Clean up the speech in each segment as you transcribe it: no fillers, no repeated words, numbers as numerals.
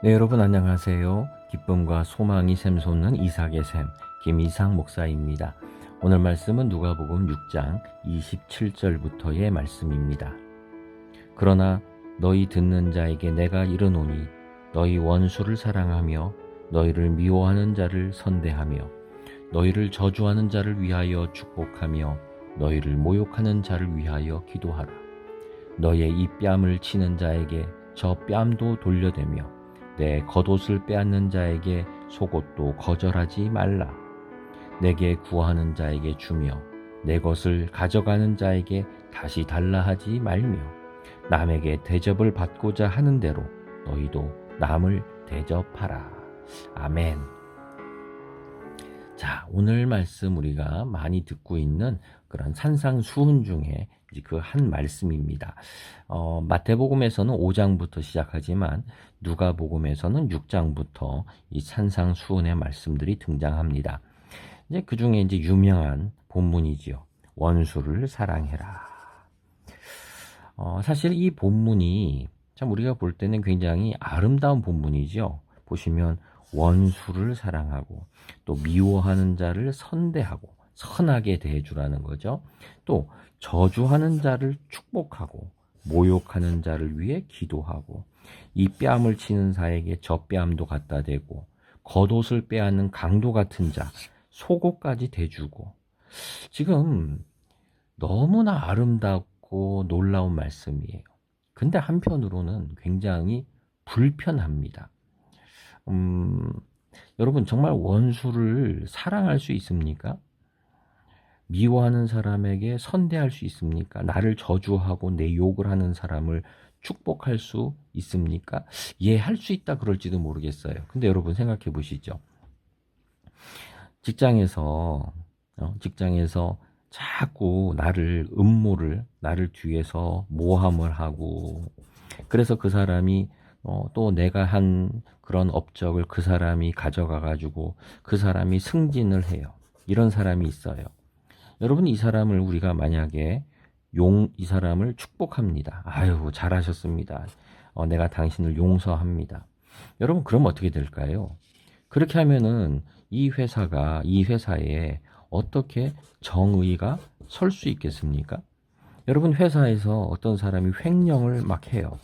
네, 여러분 안녕하세요. 기쁨과 소망이 샘솟는 이삭의 샘 김이삭 목사입니다. 오늘 말씀은 누가복음 6장 27절부터의 말씀입니다. 그러나 너희 듣는 자에게 내가 이르노니 너희 원수를 사랑하며 너희를 미워하는 자를 선대하며 너희를 저주하는 자를 위하여 축복하며 너희를 모욕하는 자를 위하여 기도하라. 너의 이 뺨을 치는 자에게 저 뺨도 돌려대며 내 겉옷을 빼앗는 자에게 속옷도 거절하지 말라. 내게 구하는 자에게 주며 내 것을 가져가는 자에게 다시 달라 하지 말며 남에게 대접을 받고자 하는 대로 너희도 남을 대접하라. 아멘. 자, 오늘 말씀 우리가 많이 듣고 있는 그런 산상수훈 중에 그 한 말씀입니다. 마태복음에서는 5장부터 시작하지만 누가복음에서는 6장부터 이 산상수훈의 말씀들이 등장합니다. 이제 그 중에 이제 유명한 본문이지요. 원수를 사랑해라. 사실 이 본문이 참 우리가 볼 때는 굉장히 아름다운 본문이죠. 보시면 원수를 사랑하고 또 미워하는 자를 선대하고 선하게 대해주라는 거죠. 또 저주하는 자를 축복하고 모욕하는 자를 위해 기도하고 이 뺨을 치는 자에게 저 뺨도 갖다 대고 겉옷을 빼앗는 강도 같은 자 속옷까지 대주고, 지금 너무나 아름답고 놀라운 말씀이에요. 근데 한편으로는 굉장히 불편합니다. 여러분 정말 원수를 사랑할 수 있습니까? 미워하는 사람에게 선대할 수 있습니까? 나를 저주하고 내 욕을 하는 사람을 축복할 수 있습니까? 예, 할 수 있다 그럴지도 모르겠어요. 근데 여러분 생각해 보시죠. 직장에서 자꾸 나를 뒤에서 모함을 하고, 그래서 그 사람이 또 내가 한 그런 업적을 그 사람이 가져가 가지고 그 사람이 승진을 해요. 이런 사람이 있어요. 여러분, 이 사람을 우리가 만약에 이 사람을 축복합니다. 아유, 잘하셨습니다. 내가 당신을 용서합니다. 여러분, 그럼 어떻게 될까요? 그렇게 하면은 이 회사에 어떻게 정의가 설 수 있겠습니까? 여러분, 회사에서 어떤 사람이 횡령을 막 해요.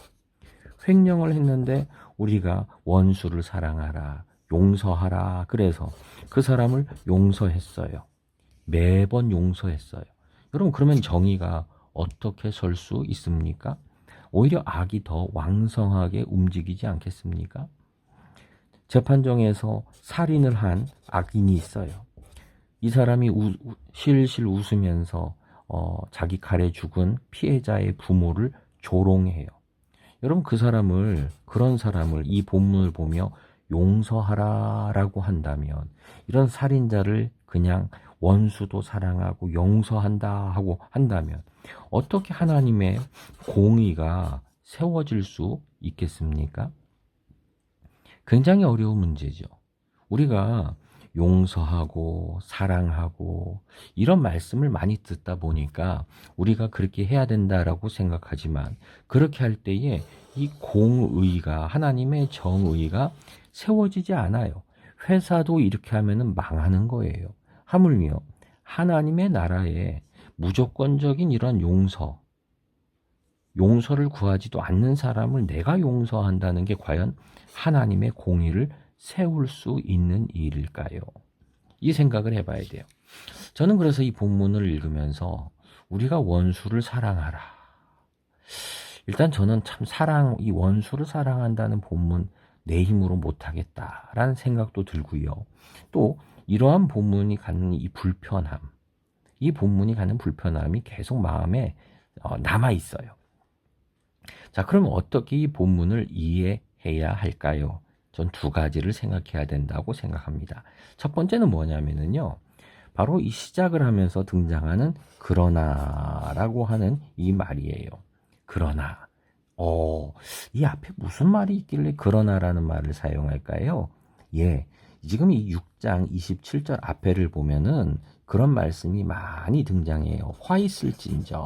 횡령을 했는데 우리가 원수를 사랑하라, 용서하라. 그래서 그 사람을 용서했어요. 매번 용서했어요. 여러분, 그러면 정의가 어떻게 설 수 있습니까? 오히려 악이 더 왕성하게 움직이지 않겠습니까? 재판정에서 살인을 한 악인이 있어요. 이 사람이 실실 웃으면서 자기 칼에 죽은 피해자의 부모를 조롱해요. 여러분, 그런 사람을 이 본문을 보며 용서하라라고 한다면, 이런 살인자를 그냥 원수도 사랑하고 용서한다 하고 한다면 어떻게 하나님의 공의가 세워질 수 있겠습니까? 굉장히 어려운 문제죠. 우리가 용서하고 사랑하고 이런 말씀을 많이 듣다 보니까 우리가 그렇게 해야 된다라고 생각하지만, 그렇게 할 때에 이 공의가, 하나님의 정의가 세워지지 않아요. 회사도 이렇게 하면은 망하는 거예요. 하물며 하나님의 나라에 무조건적인 이런 용서를 구하지도 않는 사람을 내가 용서한다는 게 과연 하나님의 공의를 세울 수 있는 일일까요? 이 생각을 해봐야 돼요. 저는 그래서 이 본문을 읽으면서 우리가 원수를 사랑하라. 일단 저는 참 이 원수를 사랑한다는 본문 내 힘으로 못하겠다라는 생각도 들고요. 또 이러한 본문이 갖는 이 본문이 갖는 불편함이 계속 마음에 남아 있어요. 자, 그럼 어떻게 이 본문을 이해해야 할까요? 전 두 가지를 생각해야 된다고 생각합니다. 첫 번째는 뭐냐면요, 바로 이 시작을 하면서 등장하는 그러나라고 하는 이 말이에요. 그러나, 이 앞에 무슨 말이 있길래 그러나라는 말을 사용할까요? 예, 지금 이 6장 27절 앞에를 보면은 그런 말씀이 많이 등장해요. 화 있을진저.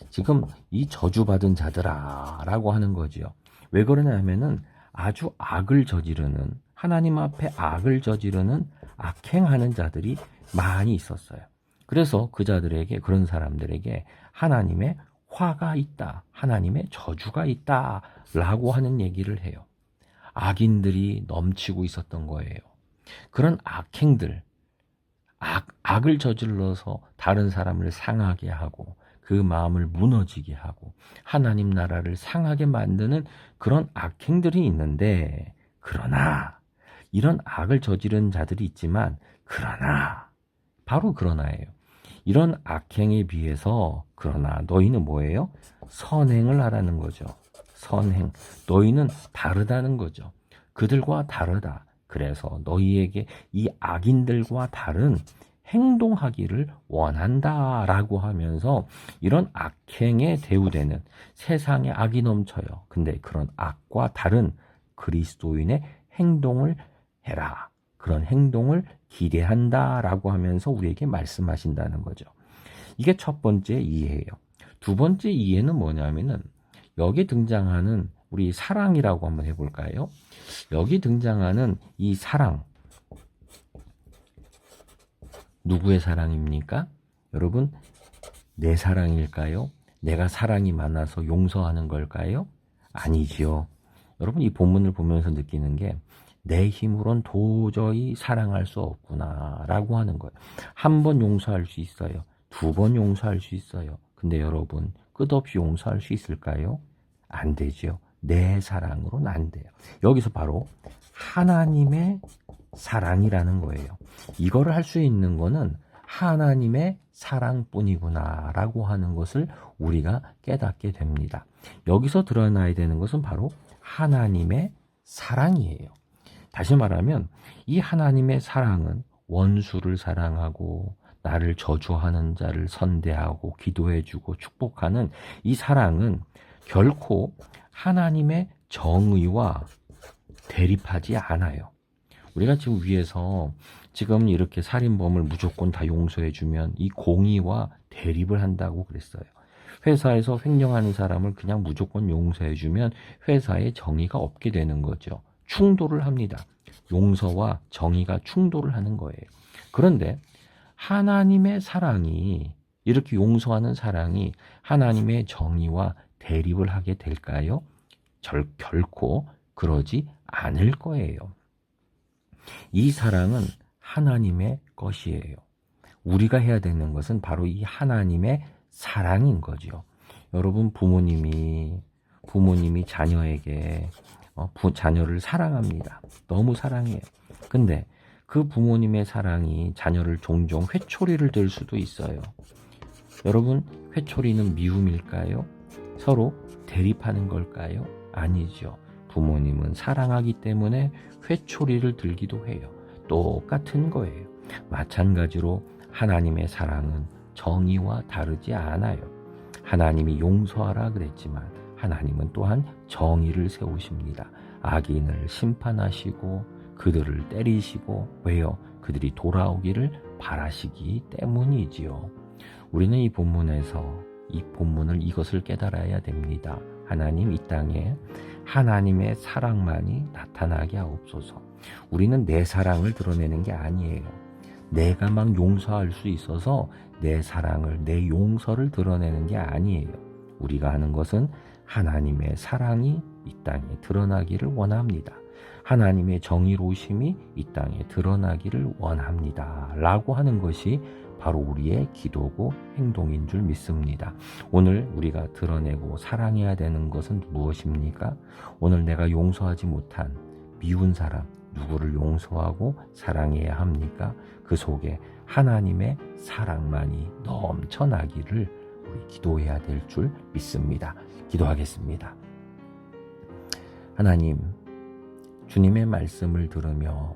지금 이 저주받은 자들아 라고 하는 거죠. 왜 그러냐면은 아주 악을 저지르는, 하나님 앞에 악을 저지르는 악행하는 자들이 많이 있었어요. 그래서 그 자들에게, 그런 사람들에게 하나님의 화가 있다, 하나님의 저주가 있다 라고 하는 얘기를 해요. 악인들이 넘치고 있었던 거예요. 그런 악행들, 악을 저질러서 다른 사람을 상하게 하고 그 마음을 무너지게 하고 하나님 나라를 상하게 만드는 그런 악행들이 있는데, 그러나 이런 악을 저지른 자들이 있지만, 그러나 바로 그러나예요. 이런 악행에 비해서 그러나 너희는 뭐예요? 선행을 하라는 거죠. 선행. 너희는 다르다는 거죠. 그들과 다르다. 그래서 너희에게 이 악인들과 다른 행동하기를 원한다라고 하면서 이런 악행에 대우되는, 세상에 악이 넘쳐요. 근데 그런 악과 다른 그리스도인의 행동을 해라. 그런 행동을 기대한다라고 하면서 우리에게 말씀하신다는 거죠. 이게 첫 번째 이해예요. 두 번째 이해는 뭐냐면은 여기 등장하는 우리 사랑이라고 한번 해볼까요? 여기 등장하는 이 사랑, 누구의 사랑입니까? 여러분, 내 사랑일까요? 내가 사랑이 많아서 용서하는 걸까요? 아니지요. 여러분, 이 본문을 보면서 느끼는 게 내 힘으론 도저히 사랑할 수 없구나 라고 하는 거예요. 한 번 용서할 수 있어요. 두 번 용서할 수 있어요. 근데 여러분, 끝없이 용서할 수 있을까요? 안 되죠. 내 사랑으로는 안 돼요. 여기서 바로 하나님의 사랑이라는 거예요. 이거를 할 수 있는 거는 하나님의 사랑뿐이구나 라고 하는 것을 우리가 깨닫게 됩니다. 여기서 드러나야 되는 것은 바로 하나님의 사랑이에요. 다시 말하면 이 하나님의 사랑은 원수를 사랑하고 나를 저주하는 자를 선대하고 기도해주고 축복하는 이 사랑은 결코 하나님의 정의와 대립하지 않아요. 우리가 지금 위에서 지금 이렇게 살인범을 무조건 다 용서해주면 이 공의와 대립을 한다고 그랬어요. 회사에서 횡령하는 사람을 그냥 무조건 용서해주면 회사에 정의가 없게 되는 거죠. 충돌을 합니다. 용서와 정의가 충돌을 하는 거예요. 그런데 하나님의 사랑이, 이렇게 용서하는 사랑이 하나님의 정의와 대립을 하게 될까요? 결코 그러지 않을 거예요. 이 사랑은 하나님의 것이에요. 우리가 해야 되는 것은 바로 이 하나님의 사랑인 거죠. 여러분, 부모님이 자녀에게 자녀를 사랑합니다. 너무 사랑해요. 근데 그 부모님의 사랑이 자녀를 종종 회초리를 들 수도 있어요. 여러분, 회초리는 미움일까요? 서로 대립하는 걸까요? 아니죠. 부모님은 사랑하기 때문에 회초리를 들기도 해요. 똑같은 거예요. 마찬가지로 하나님의 사랑은 정의와 다르지 않아요. 하나님이 용서하라 그랬지만 하나님은 또한 정의를 세우십니다. 악인을 심판하시고 그들을 때리시고, 왜요? 그들이 돌아오기를 바라시기 때문이지요. 우리는 이 본문에서 이 본문을, 이것을 깨달아야 됩니다. 하나님, 이 땅에 하나님의 사랑만이 나타나게 하옵소서. 우리는 내 사랑을 드러내는 게 아니에요. 내가 막 용서할 수 있어서 내 사랑을, 내 용서를 드러내는 게 아니에요. 우리가 하는 것은 하나님의 사랑이 이 땅에 드러나기를 원합니다. 하나님의 정의로우심이 이 땅에 드러나기를 원합니다. 라고 하는 것이 바로 우리의 기도고 행동인 줄 믿습니다. 오늘 우리가 드러내고 사랑해야 되는 것은 무엇입니까? 오늘 내가 용서하지 못한 미운 사람, 누구를 용서하고 사랑해야 합니까? 그 속에 하나님의 사랑만이 넘쳐나기를 우리 기도해야 될 줄 믿습니다. 기도하겠습니다. 하나님, 주님의 말씀을 들으며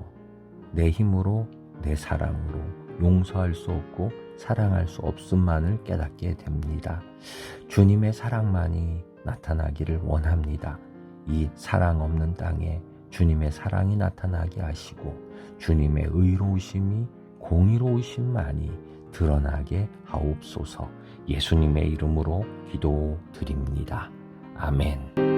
내 힘으로, 내 사랑으로 용서할 수 없고 사랑할 수 없음만을 깨닫게 됩니다. 주님의 사랑만이 나타나기를 원합니다. 이 사랑 없는 땅에 주님의 사랑이 나타나게 하시고 주님의 의로우심이, 공의로우심만이 드러나게 하옵소서. 예수님의 이름으로 기도드립니다. 아멘.